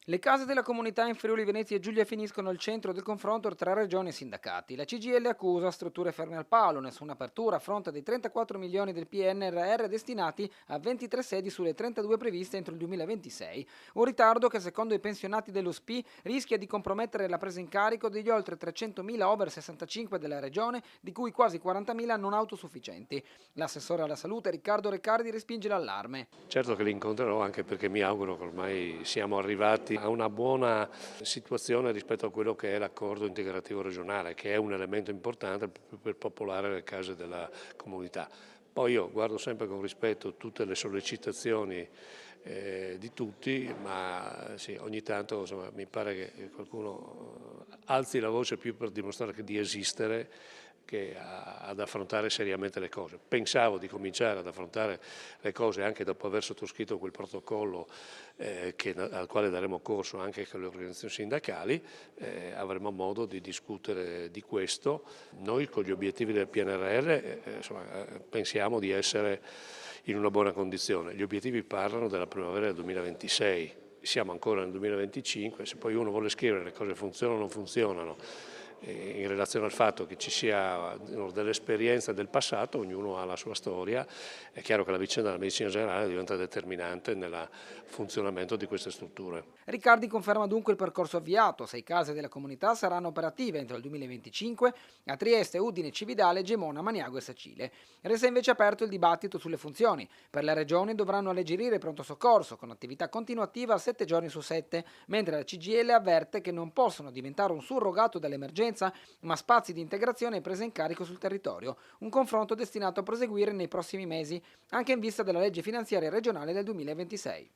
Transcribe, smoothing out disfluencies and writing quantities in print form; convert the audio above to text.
Le case della comunità in Friuli Venezia Giulia finiscono al centro del confronto tra regioni e sindacati. La CGIL accusa strutture ferme al palo, nessuna apertura a fronte dei 34 milioni del PNRR destinati a 23 sedi sulle 32 previste entro il 2026. Un ritardo che secondo i pensionati dello SPI rischia di compromettere la presa in carico degli oltre 300.000 over 65 della regione, di cui quasi 40.000 non autosufficienti. L'assessore alla salute Riccardo Reccardi respinge l'allarme. Certo che li incontrerò, anche perché mi auguro che ormai siamo arrivati a una buona situazione rispetto a quello che è l'accordo integrativo regionale, che è un elemento importante proprio per popolare le case della comunità. Poi io guardo sempre con rispetto tutte le sollecitazioni di tutti, ma sì, ogni tanto insomma, mi pare che qualcuno alzi la voce più per dimostrare che di esistere che ad affrontare seriamente le cose. Pensavo di cominciare ad affrontare le cose anche dopo aver sottoscritto quel protocollo al quale daremo corso anche con le organizzazioni sindacali, avremo modo di discutere di questo. Noi con gli obiettivi del PNRR pensiamo di essere in una buona condizione. Gli obiettivi parlano della primavera del 2026, siamo ancora nel 2025, se poi uno vuole scrivere le cose funzionano o non funzionano, in relazione al fatto che ci sia dell'esperienza del passato, ognuno ha la sua storia, è chiaro che la vicenda della medicina generale diventa determinante nel funzionamento di queste strutture. Riccardi conferma dunque il percorso avviato, 6 case della comunità saranno operative entro il 2025 a Trieste, Udine, Cividale, Gemona, Maniago e Sacile. Resta invece aperto il dibattito sulle funzioni. Per le regioni dovranno alleggerire il pronto soccorso con attività continuativa 7 giorni su 7, mentre la CGIL avverte che non possono diventare un surrogato dell'emergenza, ma spazi di integrazione e presa in carico sul territorio. Un confronto destinato a proseguire nei prossimi mesi, anche in vista della legge finanziaria regionale del 2026.